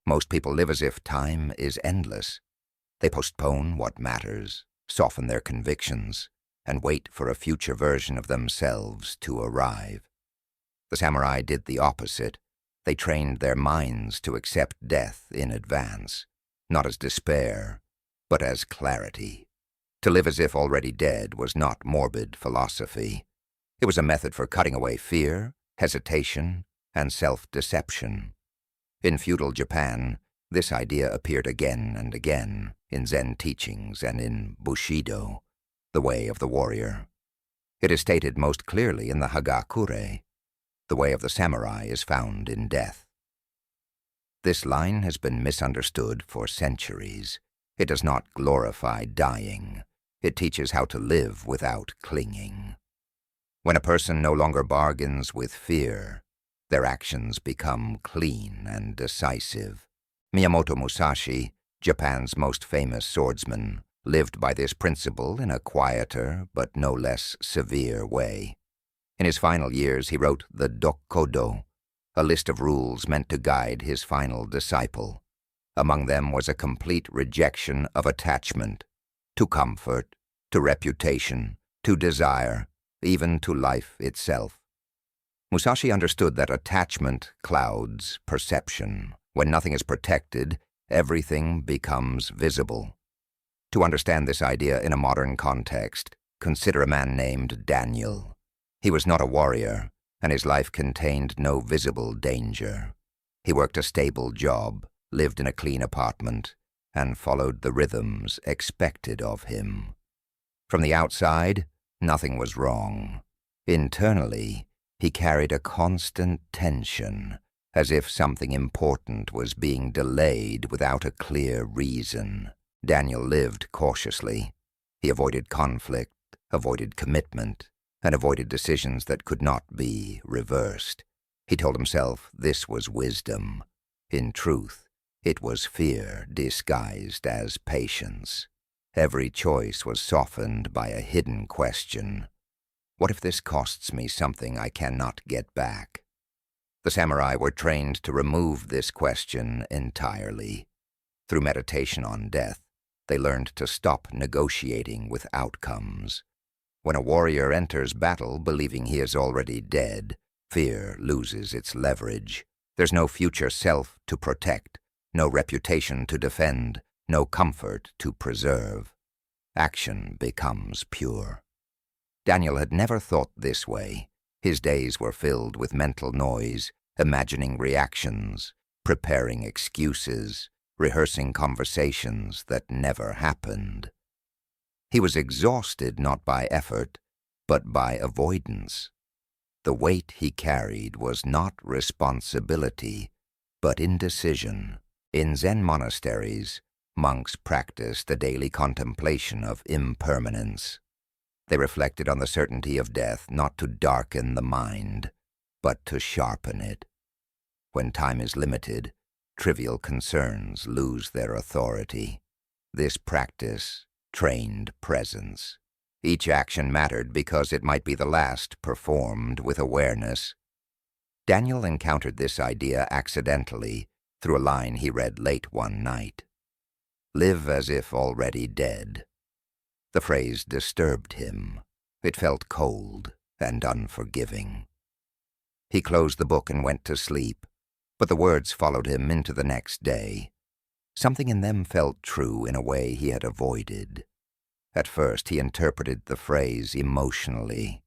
Most people live as if time is endless. They postpone what matters, soften their convictions, and wait for a future version of themselves to arrive. The samurai did the opposite. They trained their minds to accept death in advance, not as despair, but as clarity. To live as if already dead was not morbid philosophy. It was a method for cutting away fear, hesitation, and self-deception. In feudal Japan, this idea appeared again and again in Zen teachings and in Bushido, the way of the warrior. It is stated most clearly in the Hagakure. The way of the samurai is found in death. This line has been misunderstood for centuries. It does not glorify dying. It teaches how to live without clinging. When a person no longer bargains with fear, their actions become clean and decisive. Miyamoto Musashi, Japan's most famous swordsman, lived by this principle in a quieter but no less severe way. In his final years, he wrote the Dokkodo, a list of rules meant to guide his final disciple. Among them was a complete rejection of attachment, to comfort, to reputation, to desire, even to life itself. Musashi understood that attachment clouds perception. When nothing is protected, everything becomes visible. To understand this idea in a modern context, consider a man named Daniel. He was not a warrior, and his life contained no visible danger. He worked a stable job, lived in a clean apartment, and followed the rhythms expected of him. From the outside, nothing was wrong. Internally, he carried a constant tension, as if something important was being delayed without a clear reason. Daniel lived cautiously. He avoided conflict, avoided commitment, and avoided decisions that could not be reversed. He told himself this was wisdom. In truth, it was fear disguised as patience. Every choice was softened by a hidden question. What if this costs me something I cannot get back? The samurai were trained to remove this question entirely. Through meditation on death, they learned to stop negotiating with outcomes. When a warrior enters battle believing he is already dead, fear loses its leverage. There's no future self to protect, no reputation to defend, no comfort to preserve. Action becomes pure. Daniel had never thought this way. His days were filled with mental noise, imagining reactions, preparing excuses, rehearsing conversations that never happened. He was exhausted not by effort, but by avoidance. The weight he carried was not responsibility, but indecision. In Zen monasteries, monks practiced the daily contemplation of impermanence. They reflected on the certainty of death not to darken the mind, but to sharpen it. When time is limited, trivial concerns lose their authority. This practice trained presence. Each action mattered because it might be the last performed with awareness. Daniel encountered this idea accidentally through a line he read late one night. Live as if already dead. The phrase disturbed him. It felt cold and unforgiving. He closed the book and went to sleep, but the words followed him into the next day. Something in them felt true in a way he had avoided. At first, he interpreted the phrase emotionally.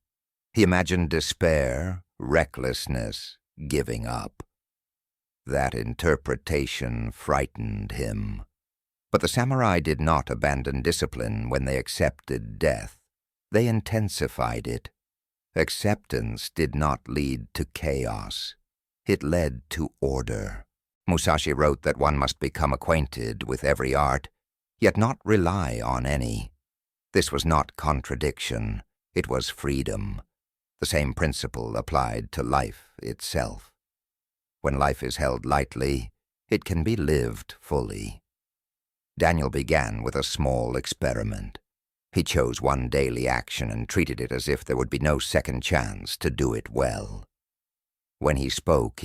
He imagined despair, recklessness, giving up. That interpretation frightened him. But the samurai did not abandon discipline when they accepted death. They intensified it. Acceptance did not lead to chaos. It led to order. Musashi wrote that one must become acquainted with every art, yet not rely on any. This was not contradiction. It was freedom. The same principle applied to life itself. When life is held lightly, it can be lived fully. Daniel began with a small experiment. He chose one daily action and treated it as if there would be no second chance to do it well. When he spoke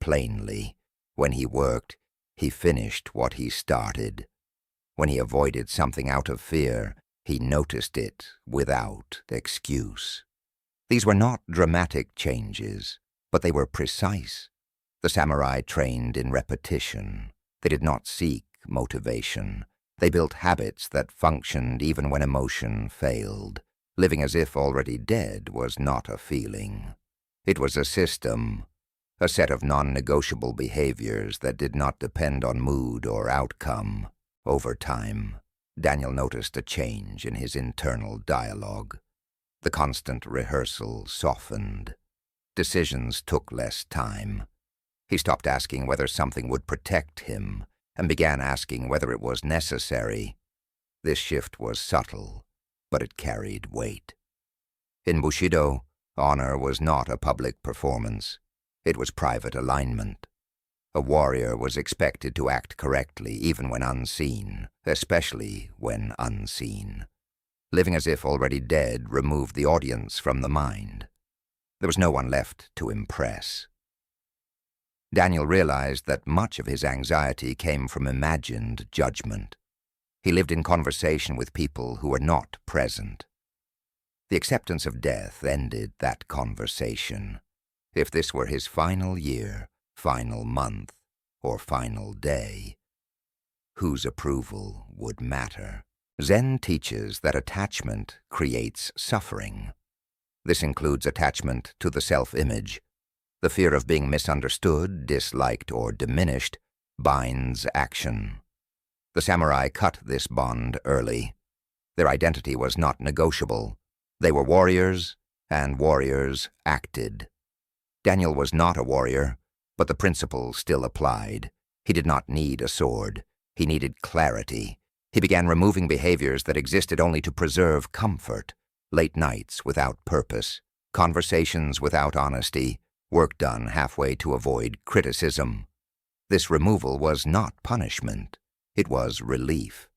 plainly. When he worked, He finished what he started. When he avoided something out of fear, he noticed it without excuse. These were not dramatic changes, but they were precise. The samurai trained in repetition. They did not seek motivation. They built habits that functioned even when emotion failed. Living as if already dead was not a feeling. It was a system, a set of non-negotiable behaviors that did not depend on mood or outcome. Over time, Daniel noticed a change in his internal dialogue. The constant rehearsal softened. Decisions took less time. He stopped asking whether something would protect him and began asking whether it was necessary. This shift was subtle, but it carried weight. In Bushido, honor was not a public performance. It was private alignment. A warrior was expected to act correctly even when unseen, especially when unseen. Living as if already dead removed the audience from the mind. There was no one left to impress. Daniel realized that much of his anxiety came from imagined judgment. He lived in conversation with people who were not present. The acceptance of death ended that conversation. If this were his final year, final month, or final day, whose approval would matter? Zen teaches that attachment creates suffering. This includes attachment to the self-image. The fear of being misunderstood, disliked, or diminished binds action. The samurai cut this bond early. Their identity was not negotiable. They were warriors, and warriors acted. Daniel was not a warrior, but the principle still applied. He did not need a sword. He needed clarity. He began removing behaviors that existed only to preserve comfort. Late nights without purpose, conversations without honesty, work done halfway to avoid criticism. This removal was not punishment. It was relief.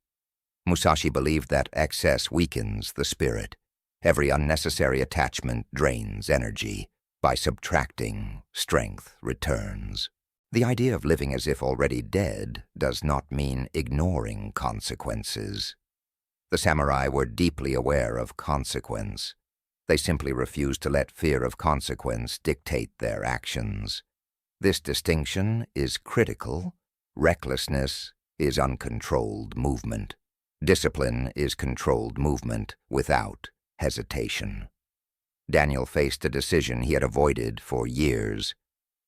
Musashi believed that excess weakens the spirit. Every unnecessary attachment drains energy. By subtracting, strength returns. The idea of living as if already dead does not mean ignoring consequences. The samurai were deeply aware of consequence. They simply refused to let fear of consequence dictate their actions. This distinction is critical. Recklessness is uncontrolled movement. Discipline is controlled movement without hesitation. Daniel faced a decision he had avoided for years.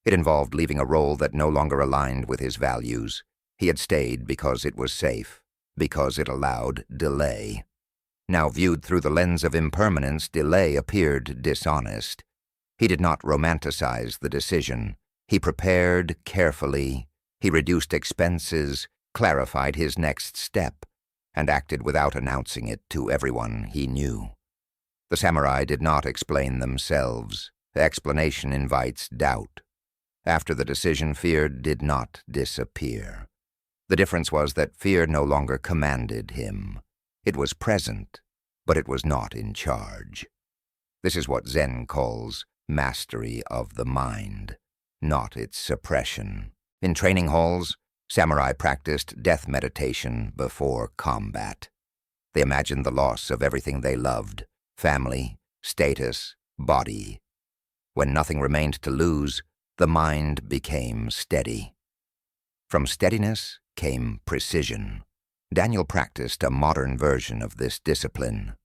It involved leaving a role that no longer aligned with his values. He had stayed because it was safe, because it allowed delay. Now viewed through the lens of impermanence, delay appeared dishonest. He did not romanticize the decision. He prepared carefully. He reduced expenses, clarified his next step, and acted without announcing it to everyone he knew. The samurai did not explain themselves. The explanation invites doubt. After the decision, fear did not disappear. The difference was that fear no longer commanded him. It was present, but it was not in charge. This is what Zen calls mastery of the mind, not its suppression. In training halls, samurai practiced death meditation before combat. They imagined the loss of everything they loved: family, status, body. When nothing remained to lose, the mind became steady. From steadiness came precision. Daniel practiced a modern version of this discipline.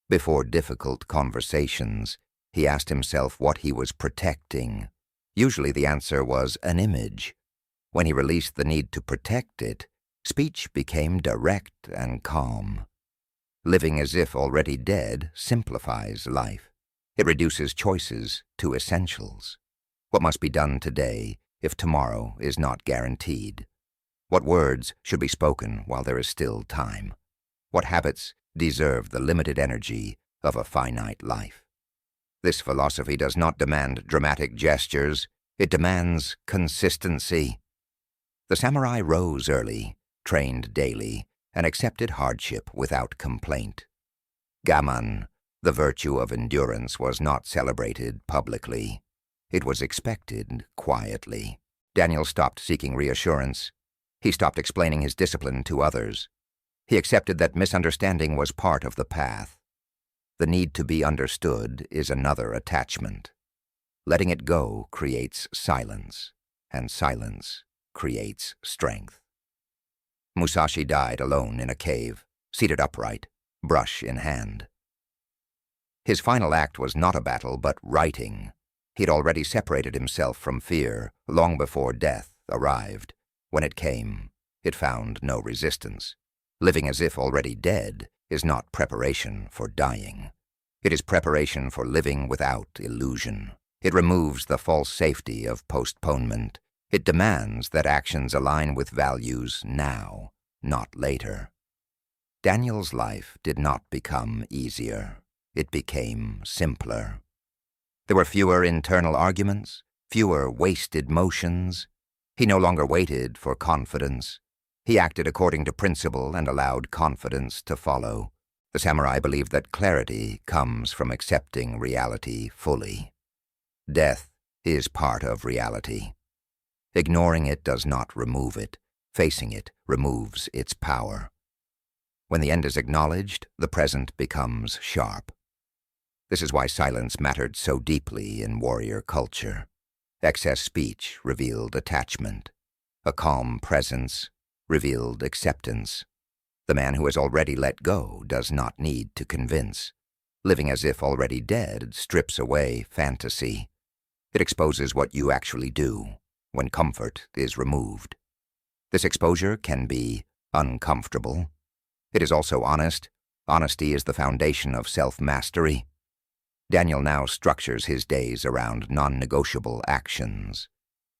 Before difficult conversations, he asked himself what he was protecting. Usually the answer was an image. When he released the need to protect it, speech became direct and calm. Living as if already dead simplifies life. It reduces choices to essentials. What must be done today if tomorrow is not guaranteed? What words should be spoken while there is still time? What habits deserve the limited energy of a finite life? This philosophy does not demand dramatic gestures. It demands consistency. The samurai rose early, trained daily, and accepted hardship without complaint. Gaman, the virtue of endurance, was not celebrated publicly. It was expected quietly. Daniel stopped seeking reassurance. He stopped explaining his discipline to others. He accepted that misunderstanding was part of the path. The need to be understood is another attachment. Letting it go creates silence, and silence creates strength. Musashi died alone in a cave, seated upright, brush in hand. His final act was not a battle, but writing. He'd already separated himself from fear long before death arrived. When it came, it found no resistance. Living as if already dead is not preparation for dying. It is preparation for living without illusion. It removes the false safety of postponement. It demands that actions align with values now, not later. Daniel's life did not become easier. It became simpler. There were fewer internal arguments, fewer wasted motions. He no longer waited for confidence. He acted according to principle and allowed confidence to follow. The samurai believed that clarity comes from accepting reality fully. Death is part of reality. Ignoring it does not remove it. Facing it removes its power. When the end is acknowledged, the present becomes sharp. This is why silence mattered so deeply in warrior culture. Excess speech revealed attachment. A calm presence revealed acceptance. The man who has already let go does not need to convince. Living as if already dead strips away fantasy. It exposes what you actually do when comfort is removed. This exposure can be uncomfortable. It is also honest. Honesty is the foundation of self-mastery. Daniel now structures his days around non-negotiable actions.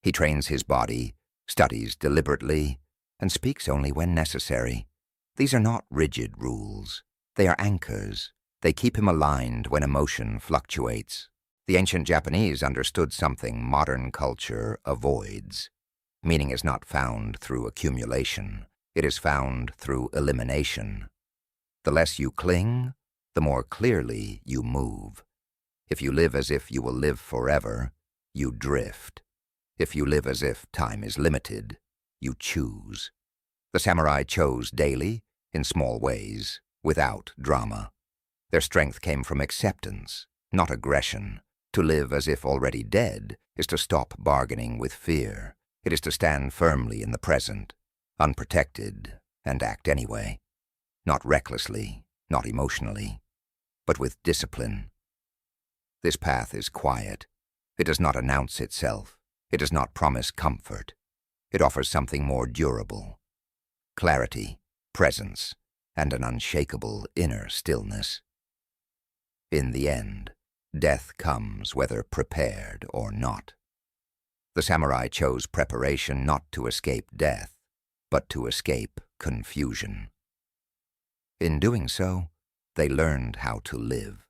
He trains his body, studies deliberately, and speaks only when necessary. These are not rigid rules. They are anchors. They keep him aligned when emotion fluctuates. The ancient Japanese understood something modern culture avoids. Meaning is not found through accumulation. It is found through elimination. The less you cling, the more clearly you move. If you live as if you will live forever, you drift. If you live as if time is limited, you choose. The samurai chose daily, in small ways, without drama. Their strength came from acceptance, not aggression. To live as if already dead is to stop bargaining with fear. It is to stand firmly in the present, unprotected, and act anyway. Not recklessly, not emotionally, but with discipline. This path is quiet. It does not announce itself. It does not promise comfort. It offers something more durable. Clarity, presence, and an unshakable inner stillness. In the end, death comes whether prepared or not. The samurai chose preparation not to escape death, but to escape confusion. In doing so, they learned how to live.